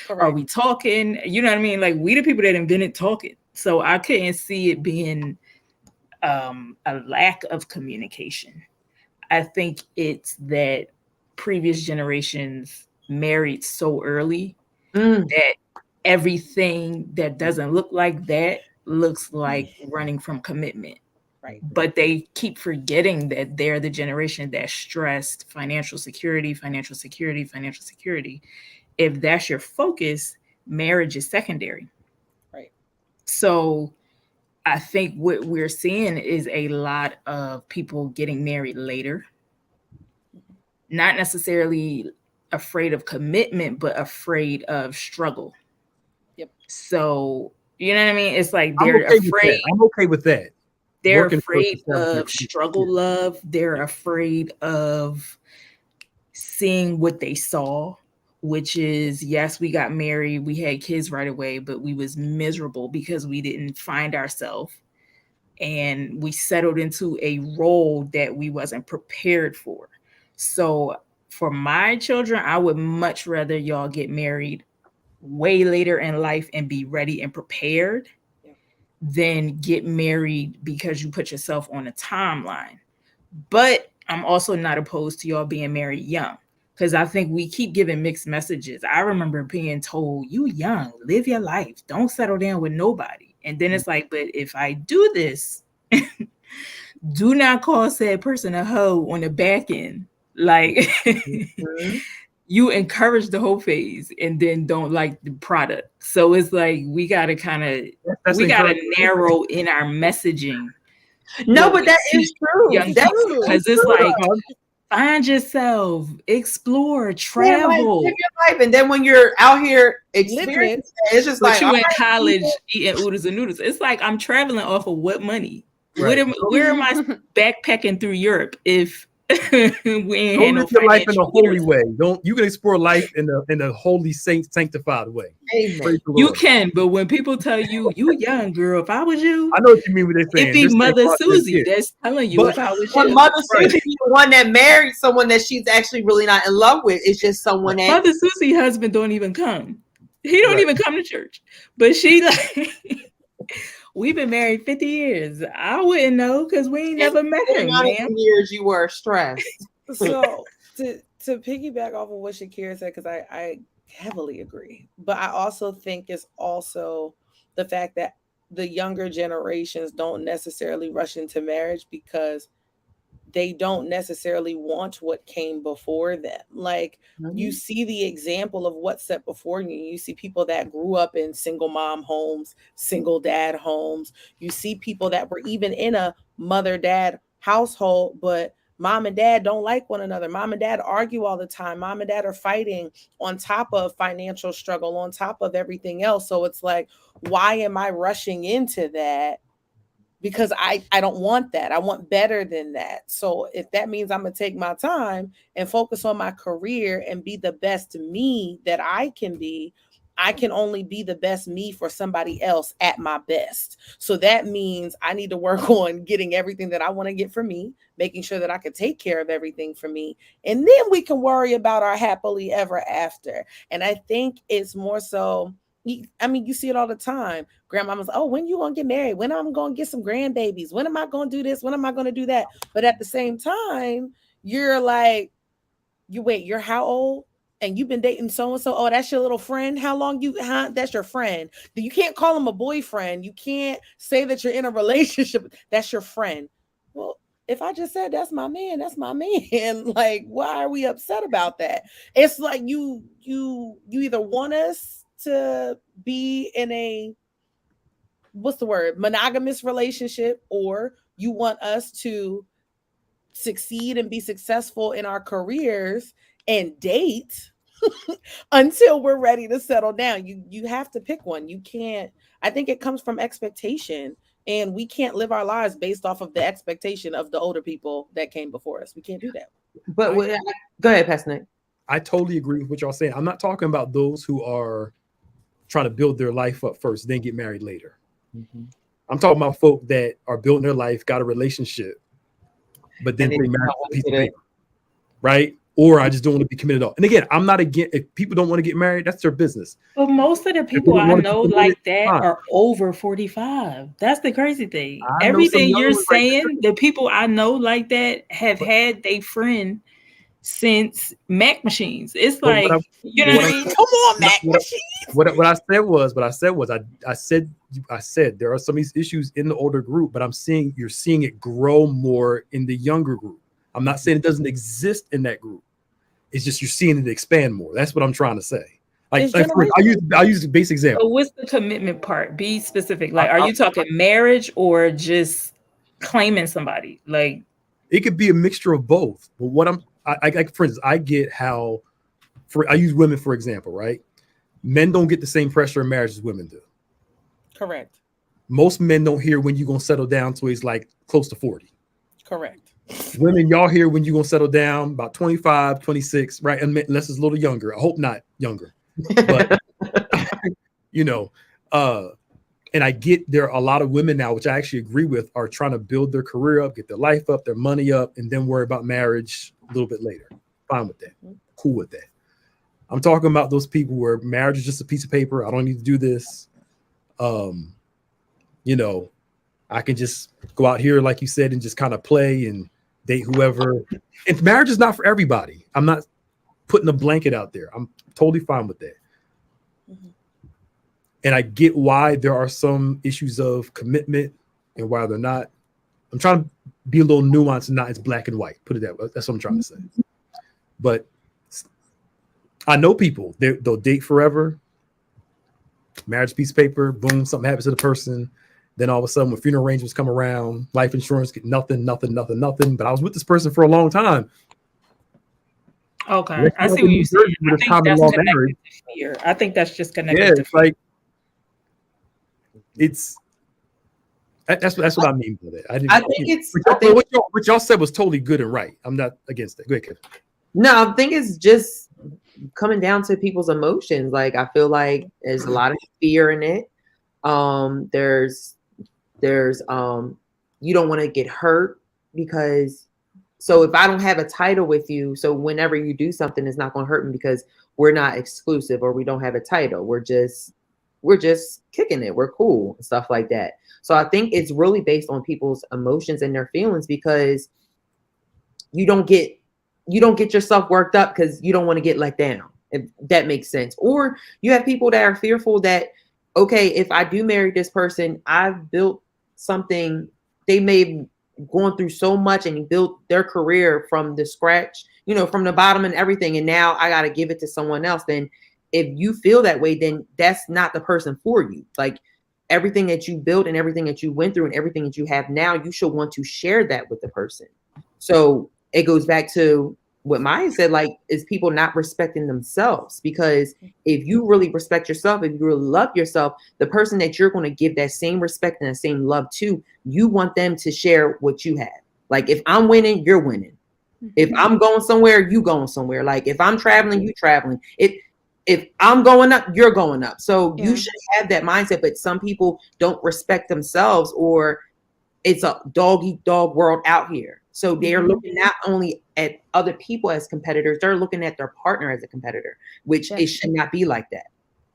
are we talking? You know what I mean? Like, we the people that invented talking. So I couldn't see it being a lack of communication. I think it's that previous generations married so early that everything that doesn't look like that looks like running from commitment. Right. But they keep forgetting that they're the generation that stressed financial security, financial security, financial security. If that's your focus, marriage is secondary. Right. So I think what we're seeing is a lot of people getting married later, not necessarily afraid of commitment, but afraid of struggle. Yep. So, you know what I mean? It's like they're afraid. I'm okay with that. They're afraid of struggle love. They're afraid of seeing what they saw, which is, yes, we got married, we had kids right away, but we was miserable because we didn't find ourselves. And we settled into a role that we wasn't prepared for. So for my children, I would much rather y'all get married way later in life and be ready and prepared than get married because you put yourself on a timeline. But I'm also not opposed to y'all being married young because I think we keep giving mixed messages. I remember being told, you young, live your life. Don't settle down with nobody. And then it's like, but if I do this, do not call said person a hoe on the back end. Like, you encourage the whole phase and then don't like the product. So it's like we got to narrow in our messaging. No, but that is true. Because it's like, find yourself, explore, travel, live your life, and then when you're out here experiencing it, it's just like you in college eating oodles and noodles. It's like I'm traveling off of what money? Right. Where am I backpacking through Europe if we ain't don't live your life in a holy way? You can explore life in a holy sanctified way. Amen. You can, but when people tell you young girl, if I was you, I know what you mean when they say it'd be Mother Susie that's telling you if I was you. Mother Susie be the one that married someone that she's actually really not in love with. It's just someone that Mother Susie husband don't even come. He don't even come to church. But she like we've been married 50 years. I wouldn't know because we ain't never met him, man. Years you were stressed. So to piggyback off of what Shakira said, because I heavily agree. But I also think it's also the fact that the younger generations don't necessarily rush into marriage because they don't necessarily want what came before them. Like you see the example of what's set before you. You see people that grew up in single mom homes, single dad homes. You see people that were even in a mother-dad household, but mom and dad don't like one another. Mom and dad argue all the time. Mom and dad are fighting on top of financial struggle, on top of everything else. So it's like, why am I rushing into that? Because I don't want that. I want better than that. So if that means I'm going to take my time and focus on my career and be the best me that I can be, I can only be the best me for somebody else at my best. So that means I need to work on getting everything that I want to get for me, making sure that I can take care of everything for me. And then we can worry about our happily ever after. And I think it's more so, I mean, you see it all the time. Grandmama's, oh, when you gonna get married? When I'm gonna get some grandbabies? When am I gonna do this? When am I gonna do that? But at the same time, you're like, you're how old? And you've been dating so-and-so. Oh, that's your little friend. How long that's your friend. You can't call him a boyfriend. You can't say that you're in a relationship. That's your friend. Well, if I just said that's my man, that's my man. Like, why are we upset about that? It's like you either want us to be in a what's the word, monogamous relationship, or you want us to succeed and be successful in our careers and date until we're ready to settle down. You have to pick one. You can't. I think it comes from expectation, and we can't live our lives based off of the expectation of the older people that came before us. We can't do that. But go ahead, Pastor Nick. I totally agree with what y'all saying. I'm not talking about those who are trying to build their life up first, then get married later. Mm-hmm. I'm talking about folk that are building their life, got a relationship, but then they marry a piece of paper, right? Or I just don't want to be committed at all. And again, I'm not against, if people don't want to get married, that's their business. But most of the people I know like that are over 45. That's the crazy thing. Everything you're saying, the people I know like that have had their friend since Mac machines. It's like, you know what I mean? Come on, Mac machines. What I said there are some of these issues in the older group, but you're seeing it grow more in the younger group. I'm not saying it doesn't exist in that group. It's just you're seeing it expand more. That's what I'm trying to say. Like I use a basic example. So what's the commitment part? Be specific. Like, are you talking marriage or just claiming somebody? Like, it could be a mixture of both. But what for instance, I get how, I use women for example, right? Men don't get the same pressure in marriage as women do. Correct. Most men don't hear when you're gonna settle down till he's like close to 40. Correct. Women, y'all hear when you're gonna settle down about 25, 26, right? Unless it's a little younger. I hope not younger. But and I get there are a lot of women now, which I actually agree with, are trying to build their career up, get their life up, their money up, and then worry about marriage a little bit later. Fine with that. Cool with that. I'm talking about those people where marriage is just a piece of paper. I don't need to do this. I can just go out here, like you said, and just kind of play and date whoever. And marriage is not for everybody. I'm not putting a blanket out there. I'm totally fine with that. Mm-hmm. And I get why there are some issues of commitment and why they're not. I'm trying to be a little nuanced and not as black and white. Put it that way. That's what I'm trying to say. But I know people, they'll date forever. Marriage piece of paper, boom, something happens to the person. Then all of a sudden, when funeral arrangements come around, life insurance get nothing. But I was with this person for a long time. Okay, I see what you're saying. I think that's just connected to fear. That's what I mean by that. What y'all said was totally good and right. I'm not against that. Go ahead, Kevin. No, I think it's just coming down to people's emotions. Like, I feel like there's a lot of fear in it. There's you don't want to get hurt because, so if I don't have a title with you, so whenever you do something, it's not going to hurt me because we're not exclusive or we don't have a title. We're just kicking it. We're cool and stuff like that. So I think it's really based on people's emotions and their feelings, because you don't get yourself worked up because you don't want to get let down, if that makes sense. Or you have people that are fearful that, okay, if I do marry this person, I've built something, they may have gone through so much and built their career from the scratch, from the bottom and everything. And now I got to give it to someone else. Then if you feel that way, then that's not the person for you. Like, everything that you built and everything that you went through and everything that you have now, you should want to share that with the person. So it goes back to what Maya said, like, is people not respecting themselves? Because if you really respect yourself, if you really love yourself, the person that you're going to give that same respect and the same love to, you want them to share what you have. Like, if I'm winning, you're winning. If I'm going somewhere, you going somewhere. Like, if I'm traveling, you traveling. If I'm going up, you're going up. So you should have that mindset. But some people don't respect themselves, or it's a dog-eat-dog world out here. So they're looking not only at other people as competitors, they're looking at their partner as a competitor, which it should not be like that.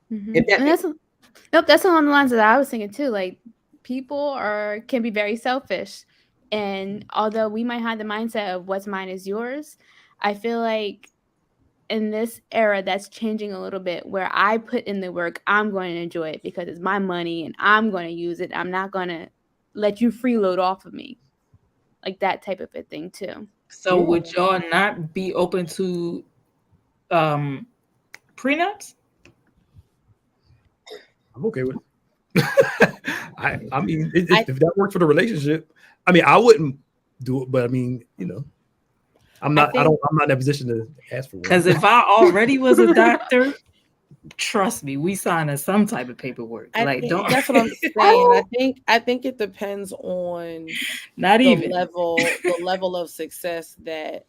That's along the lines that I was thinking too. Like, people can be very selfish. And although we might have the mindset of what's mine is yours, I feel like in this era that's changing a little bit, where I put in the work, I'm going to enjoy it because it's my money and I'm going to use it. I'm not going to let you freeload off of me. Like, that type of a thing too. So would y'all not be open to prenups? I'm okay with it. I mean, if that works for the relationship, I mean, I wouldn't do it, but I mean, you know, I'm not in a position to ask for one. Because if I already was a doctor, trust me, we sign some type of paperwork. That's what I'm saying. I think it depends on the level of success that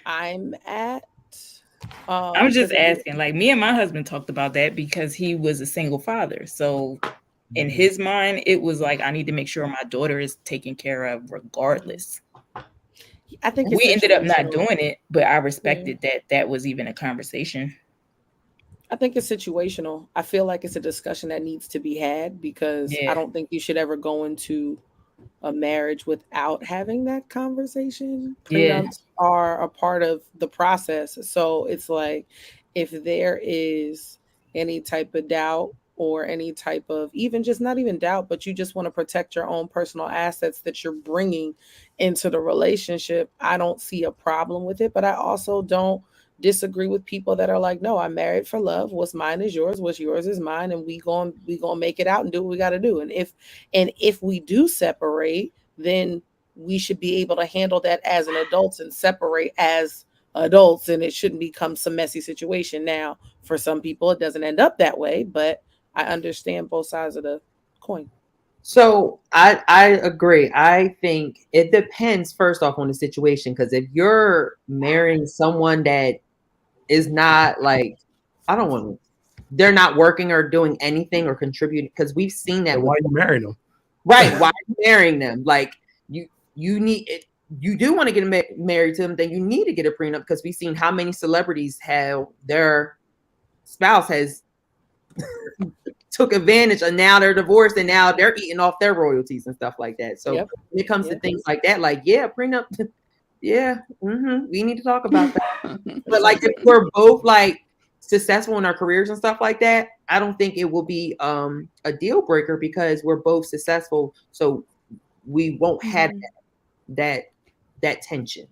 I'm at. I'm just asking. Like, me and my husband talked about that because he was a single father. So in his mind, it was like, I need to make sure my daughter is taken care of regardless. I think we ended up not doing it, but I respected that was even a conversation. I think it's situational. I feel like it's a discussion that needs to be had because I don't think you should ever go into a marriage without having that conversation. Prenups are a part of the process. So it's like, if there is any type of doubt or any type of not even doubt, but you just want to protect your own personal assets that you're bringing into the relationship, I don't see a problem with it. But I also don't disagree with people that are like, no, I'm married for love. What's mine is yours. What's yours is mine. And we gonna make it out and do what we got to do. And if we do separate, then we should be able to handle that as an adults and separate as adults. And it shouldn't become some messy situation. Now, for some people, it doesn't end up that way, but I understand both sides of the coin. So I agree. I think it depends first off on the situation, because if you're marrying someone that is not like, they're not working or doing anything or contributing, because we've seen that. So why are you marrying them? Right. Why are you marrying them? Like, you need it. You do want to get married to them, then you need to get a prenup, because we've seen how many celebrities have their spouse has took advantage, and now they're divorced and now they're eating off their royalties and stuff like that. So when it comes to things like that, like, prenup, we need to talk about that. But like, if we're both like successful in our careers and stuff like that, I don't think it will be a deal breaker, because we're both successful, so we won't have that tension.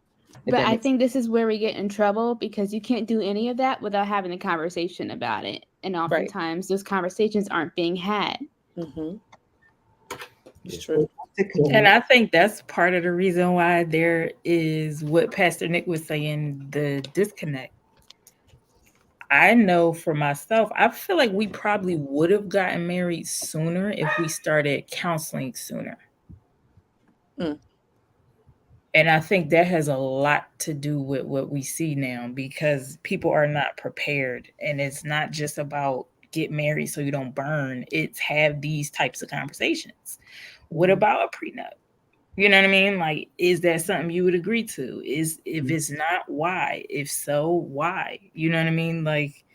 But I think this is where we get in trouble, because you can't do any of that without having a conversation about it. And oftentimes those conversations aren't being had. It's true. And I think that's part of the reason why there is what Pastor Nick was saying, the disconnect. I know for myself, I feel like we probably would have gotten married sooner if we started counseling sooner. And I think that has a lot to do with what we see now, because people are not prepared. And it's not just about get married so you don't burn. It's have these types of conversations. What about a prenup? You know what I mean? Like, is that something you would agree to? If it's not, why? If so, why? You know what I mean? Like,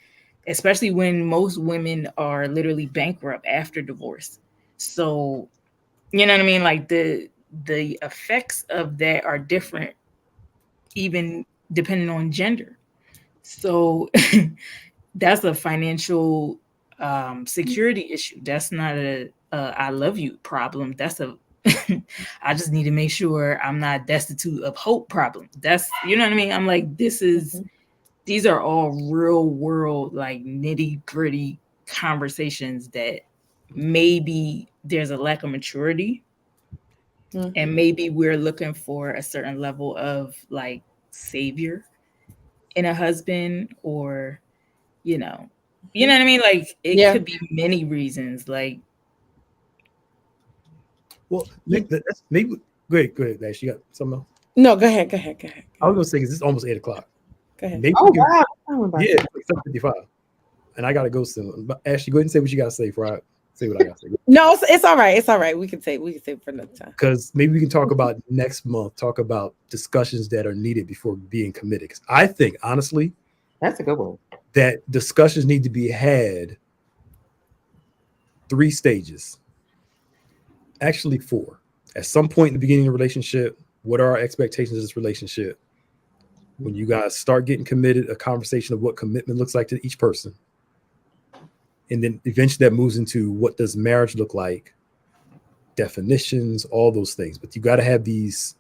especially when most women are literally bankrupt after divorce. So, you know what I mean? Like, the effects of that are different, even depending on gender. So that's a financial security issue. That's not a I love you problem. That's a I just need to make sure I'm not destitute of hope problem. That's, you know what I mean? I'm like, these are all real world, like, nitty gritty conversations that maybe there's a lack of maturity. And maybe we're looking for a certain level of like savior in a husband, or, you know what I mean? Like, it could be many reasons. Like, well, that's maybe go ahead, Dash. You got something else? No, go ahead. I was gonna say, because it's almost 8 o'clock. Go ahead. Maybe wow. It's like 7:55, and I gotta go soon. But Ashley, go ahead and say what you gotta say before I say what I gotta say. No, it's all right. It's all right. We can say for another time. Because maybe we can talk about next month, talk about discussions that are needed before being committed. Because I think, honestly, that's a good one, that discussions need to be had 3 stages. Actually 4. At some point in the beginning of the relationship, what are our expectations of this relationship? When you guys start getting committed, a conversation of what commitment looks like to each person. And then eventually that moves into, what does marriage look like? Definitions, all those things. But you got to have these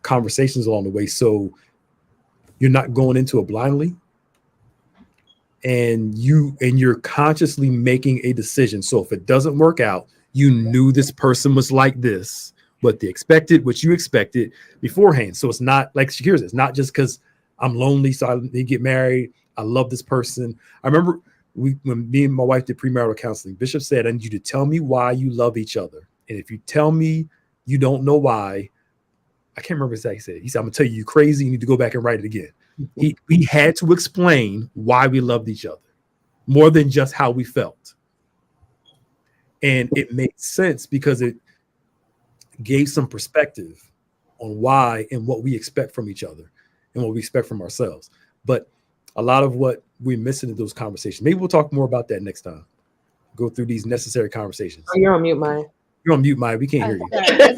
conversations along the way, so you're not going into it blindly. and you're consciously making a decision. So if it doesn't work out, you knew this person was like this, but what you expected beforehand. So it's not like Shakira's, it's not just because I'm lonely, so they get married. I love this person. I remember when me and my wife did premarital counseling, Bishop said, I need you to tell me why you love each other. And if you tell me you don't know why, I can't remember exactly what he said. He said, I'm gonna tell you crazy, you need to go back and write it again. We had to explain why we loved each other more than just how we felt. And it made sense because it gave some perspective on why and what we expect from each other and what we expect from ourselves. But a lot of what we're missing in those conversations, maybe we'll talk more about that next time. Go through these necessary conversations. Oh, you're on mute, Maya. You're on mute, Maya. We can't hear you. I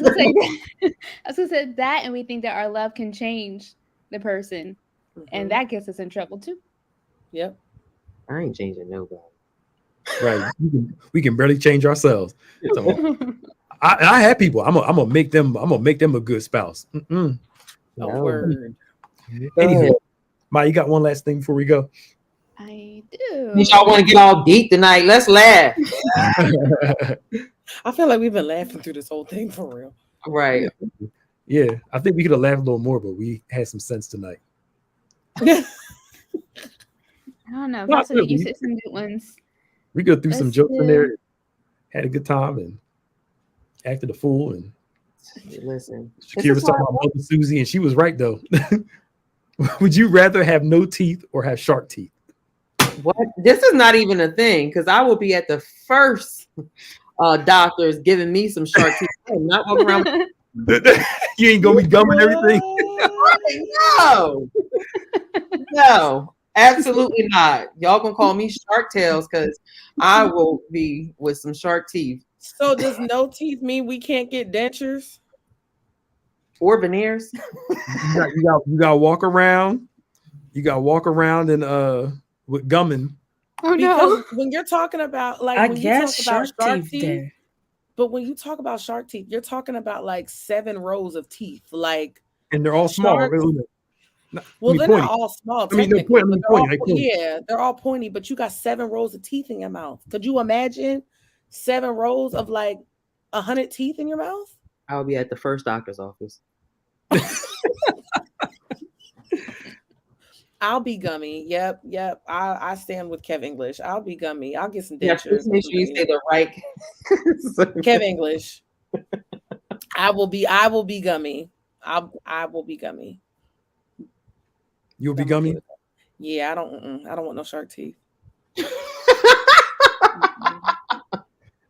was gonna say that, and we think that our love can change the person, and that gets us in trouble too. Yep. I ain't changing nobody. Right. We can barely change ourselves. So, I have people. I'm gonna make them a good spouse. Oh, word. Anywho, Maya, you got one last thing before we go? I do. Y'all want to get all deep tonight? Let's laugh. I feel like we've been laughing through this whole thing for real. Right. Yeah, I think we could have laughed a little more, but we had some sense tonight. I don't know. You said some good ones. We go through some jokes in there, had a good time, and acted a fool. And listen, Shakira was talking about Mother Susie, and she was right though. Would you rather have no teeth or have shark teeth? What? This is not even a thing because I will be at the first doctors giving me some shark teeth. I'm not walking around. You ain't gonna be gumming everything. No, absolutely not. Y'all gonna call me Shark Tales because I will be with some shark teeth. So does no teeth mean we can't get dentures or veneers? You gotta walk around. You gotta walk around and with gumming. Oh no! When you're talking about I guess shark teeth, but when you talk about shark teeth, you're talking about like 7 rows of teeth, like, and they're all small. Well, they're not all small. Yeah, they're all pointy, but you got 7 rows of teeth in your mouth. Could you imagine 7 rows of like 100 teeth in your mouth? I'll be at the first doctor's office. I'll be gummy. Yep. I stand with Kev English. I'll be gummy. I'll get some dentures. Yeah, just make sure you say the right. Kev English. I will be gummy. I will be gummy. You'll be gummy? Yeah, I don't want no shark teeth.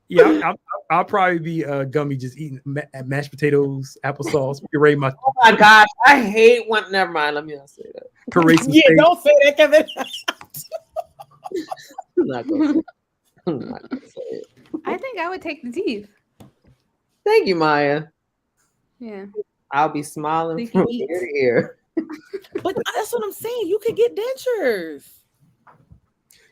Yeah, I'll probably be gummy, just eating mashed potatoes, applesauce. Puree my. Oh my gosh, I hate one. Never mind. Let me not say that. Don't say that, Kevin. I'm not gonna say it. I think I would take the teeth. Thank you, Maya. Yeah. I'll be smiling from ear to ear. But that's what I'm saying. You could get dentures.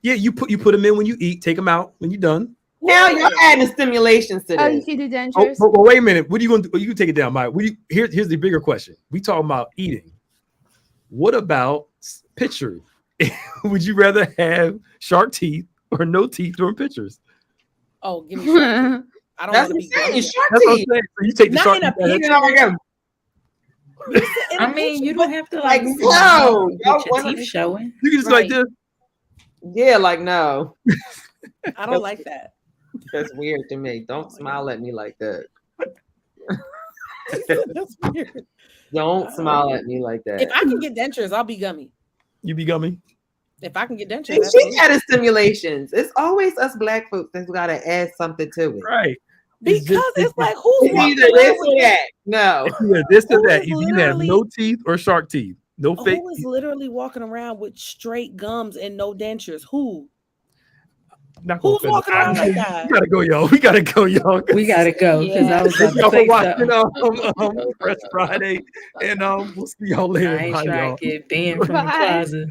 Yeah, you put them in when you eat. Take them out when you're done. Now you're adding stimulations to this. Oh, you can do dentures. Oh, wait a minute. What are you going to do? You can take it down, Mike. Here's the bigger question. We talking about eating. What about picture? Would you rather have shark teeth or no teeth during pictures? Oh, give me shark teeth. I don't want to be gummy. Shark teeth. So you take the not shark in a teeth. I mean, you don't have to like no. Get your teeth showing. You can just like this. Yeah, like no. I don't like that. That's weird to me. Don't smile at me like that. That's weird. Don't smile at me like that. If I can get dentures, I'll be gummy. You be gummy? If I can get dentures, she added stimulations. It's always us black folks that's got to add something to it. Right. Because it's like, who's either this or that? No. Either this or that. Either you have no teeth or shark teeth. No fake. Who is literally walking around with straight gums and no dentures? Who? Who's walking around like that? We gotta go, y'all. We gotta go because I was about to say watching Fr3sh Friday, and we'll see y'all later. I ain't trying to get banned from the closet.